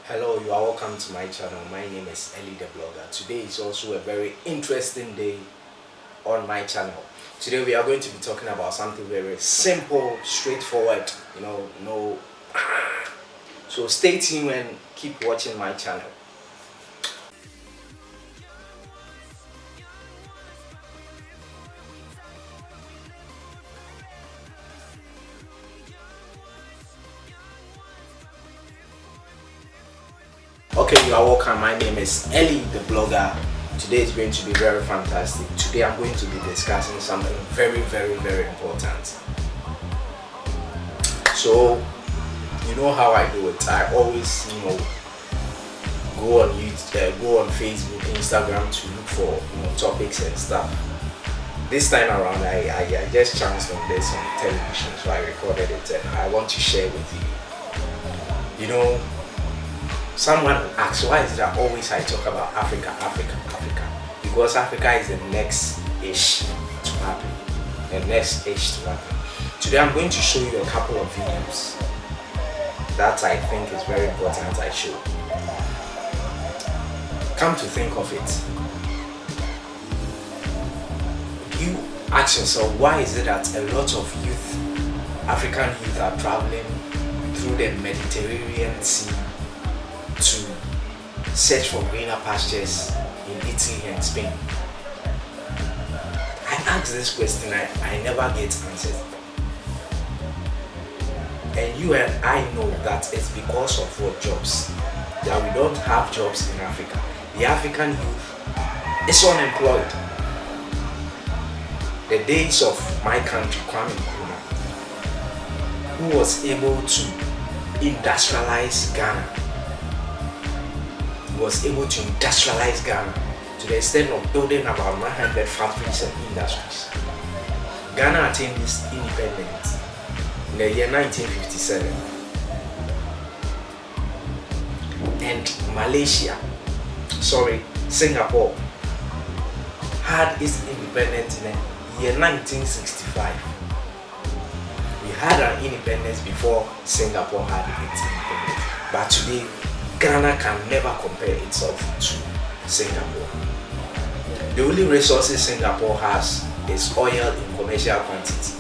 Hello, you are welcome to my channel. My name is Ellie the Blogger. Today is also a very interesting day on my channel. Today we are going to be talking about something very simple, straightforward, no. So stay tuned and keep watching my channel. Okay, you are welcome. My name is Ellie the Blogger. Today is going to be very fantastic. Today I'm going to be discussing something very important. So you know how I do it. I always go on YouTube, go on Facebook, Instagram to look for topics and stuff. This time around, I just chanced on this on television, so I recorded it and I want to share with you. Someone asks, why is it that always I talk about Africa? Because Africa is the next ish to happen. Today I'm going to show you a couple of videos that I think is very important I show. Come to think of it, you ask yourself, why is it that a lot of African youth are traveling through the Mediterranean Sea to search for greener pastures in Italy and Spain? I ask this question, I never get answers. And you and I know that it's because of what jobs. That we don't have jobs in Africa. The African youth is unemployed. The days of my country, Kwame Nkrumah, who was able to industrialize Ghana, to the extent of building about 900 factories and industries. Ghana attained its independence in the year 1957, and Singapore had its independence in the year 1965. We had our independence before Singapore had its independence, but today Ghana can never compare itself to Singapore. The only resources Singapore has is oil in commercial quantity.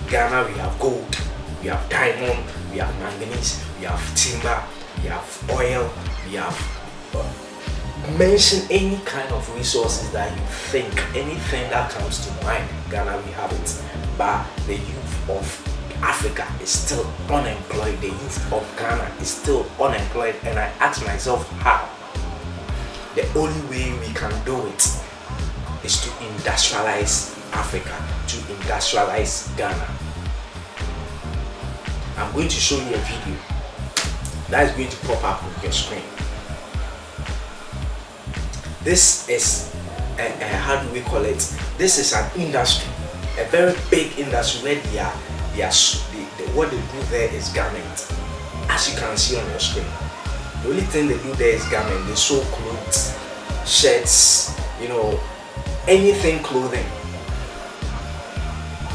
Ghana, we have gold, we have diamond, we have manganese, we have timber, we have oil, we have mention any kind of resources that you think, anything that comes to mind. Ghana, we have it, but the youth of Africa is still unemployed. The youth of Ghana is still unemployed, and I ask myself how. The only way we can do it is to industrialize Africa, to industrialize Ghana. I'm going to show you a video that is going to pop up on your screen. This is how do we call it? This is an industry, a very big industry where what they do there is garment. As you can see on your screen, the only thing they do there is garment. They sew clothes, shirts, anything clothing.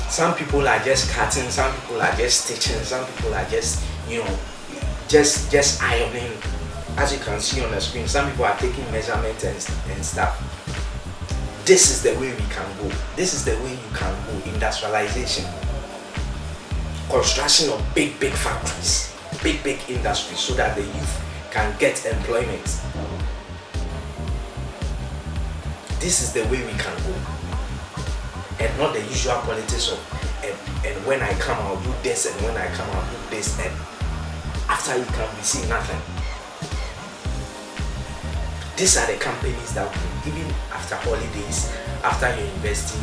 Some people are just cutting, some people are just stitching, some people are just just ironing. As you can see on the screen, some people are taking measurements and stuff. This is the way we can go. This is the way you can go. Industrialization. Construction of big factories, big industries, so that the youth can get employment. This is the way we can go, and not the usual politics of and when I come I'll do this, and when I come I'll do this, and after you can be seeing nothing. These are the companies that will, even after holidays, after your university,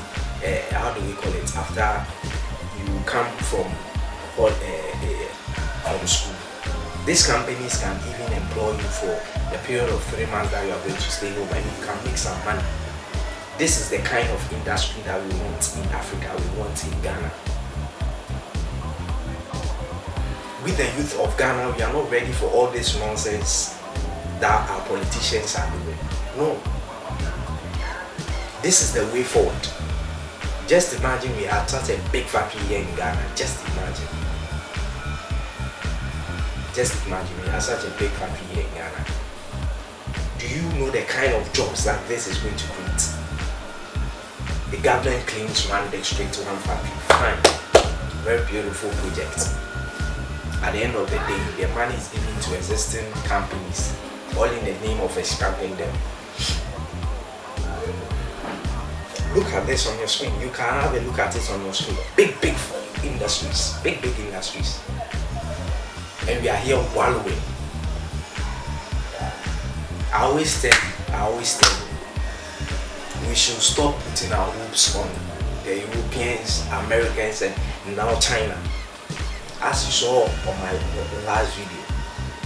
how do we call it? After you come from school, these companies can even employ you for the period of 3 months that you are going to stay home, and you can make some money. This is the kind of industry that we want in Africa, we want in Ghana. With the youth of Ghana, we are not ready for all this nonsense that our politicians are doing. No. This is the way forward. Just imagine we had such a big factory here in Ghana. Just imagine. Just imagine we have such a big factory here in Ghana. Do you know the kind of jobs that this is going to create? The government claims one district, one factory. Fine. Very beautiful project. At the end of the day, the money is given to existing companies, all in the name of expanding them. Look at this on your screen. You can have a look at it on your screen. Big industries. Big industries. And we are here wallowing. I always tell you, we should stop putting our hopes on the Europeans, Americans, and now China. As you saw on my last video,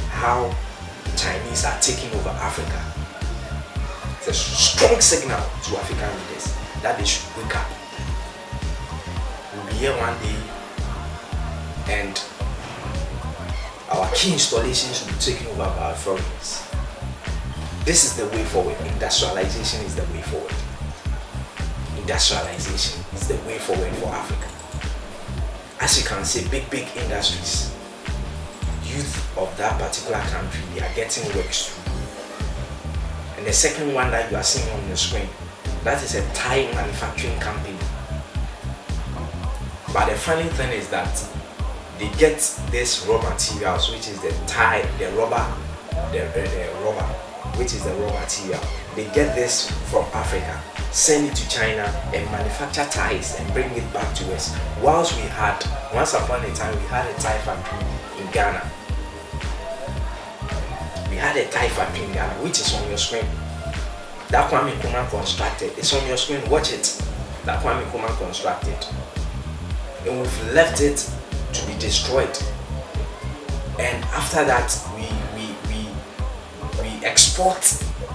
how Chinese are taking over Africa. It's a strong signal to African leaders that they should wake up. We'll be here one day and our key installations will be taken over by our foreigners. This is the way forward. Industrialization is the way forward. Industrialization is the way forward for Africa. As you can see, big industries. Youth of that particular country, they are getting works through. And the second one that you are seeing on your screen, that is a Thai manufacturing company. But the funny thing is that they get this raw materials, which is the rubber, which is the raw material. They get this from Africa, send it to China and manufacture ties and bring it back to us. Once upon a time, we had a Thai factory in Ghana. We had a Thai factory in Ghana, which is on your screen. That Kwame Nkrumah constructed. It's on your screen. Watch it. That Kwame Nkrumah constructed. And we've left it to be destroyed. And after that, we export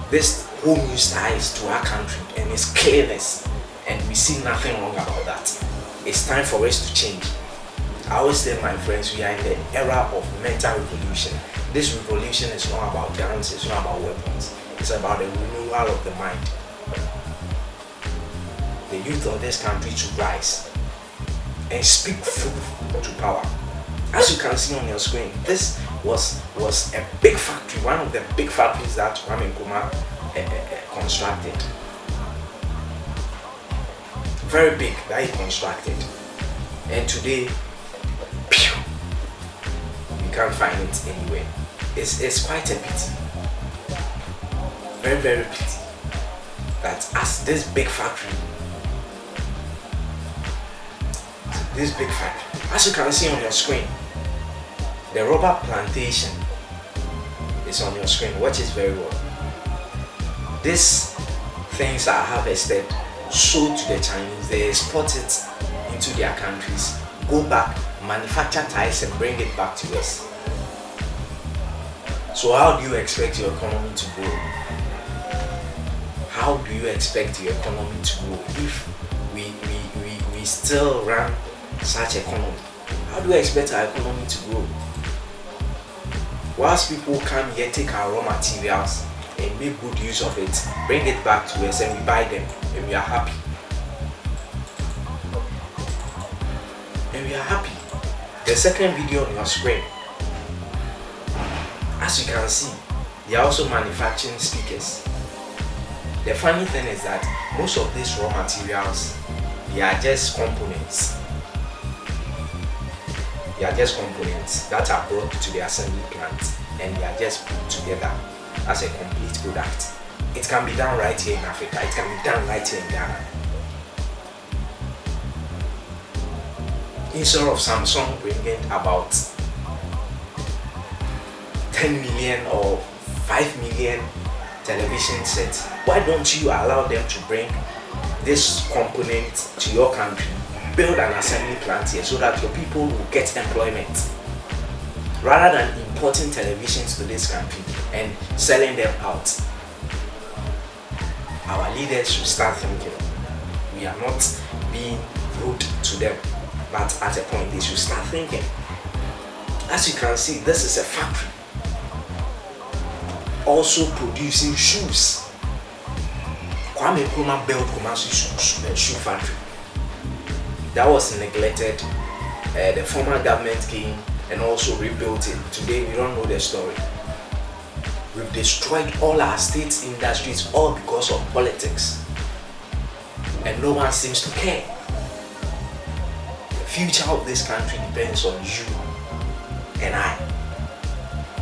this whole new styles to our country, and it's clearness, and we see nothing wrong about that. It's time for us to change. I always tell my friends, we are in the era of mental revolution. This revolution is not about guns, it's not about weapons, it's about the renewal of the mind. The youth of this country to rise and speak truth to power. As you can see on your screen, this was a big factory, one of the big factories that Kwame Nkrumah constructed. Very big that he constructed. And today, you can't find it anywhere. It's quite a pity. Very pity that as this big factory, as you can see on your screen, the rubber plantation is on your screen. Watch it very well. These things are harvested, sold to the Chinese, they export it into their countries, go back, manufacture ties and bring it back to us. So how do you expect your economy to grow? How do you expect your economy to grow if we still run such economy? How do you expect our economy to grow? Whilst people come here, take our raw materials and make good use of it, bring it back to us and we buy them and we are happy. The second video on your screen, as you can see, they are also manufacturing speakers. The funny thing is that most of these raw materials, they are just components. They are just components that are brought to the assembly plant and they are just put together as a complete product. It can be done right here in Africa. It can be done right here in Ghana. Instead of Samsung bringing about 10 million or 5 million television sets, why don't you allow them to bring this component to your country, build an assembly plant here so that your people will get employment, rather than importing televisions to this country and selling them out? Our leaders should start thinking. We are not being rude to them, but at a point they should start thinking. As you can see, this is a factory also producing shoes. Kwame Nkrumah built Kumasi shoe factory that was neglected. The former government came and also rebuilt it. Today we don't know the story. We've destroyed all our state's industries all because of politics. And no one seems to care. The future of this country depends on you and I.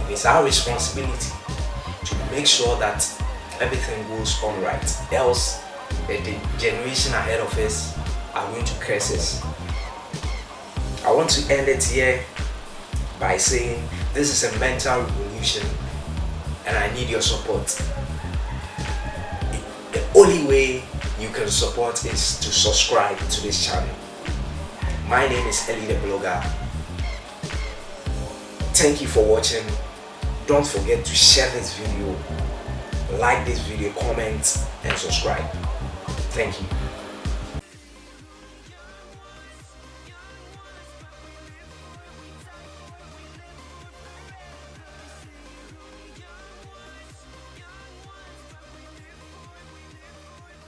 It is our responsibility to make sure that everything goes on right. Else, the generation ahead of us are going to curse us. I want to end it here by saying this is a mental revolution and I need your support. The only way you can support is to subscribe to this channel. My name is Eli the Blogger. Thank you for watching. Don't forget to share this video, like this video, comment and subscribe. Thank you.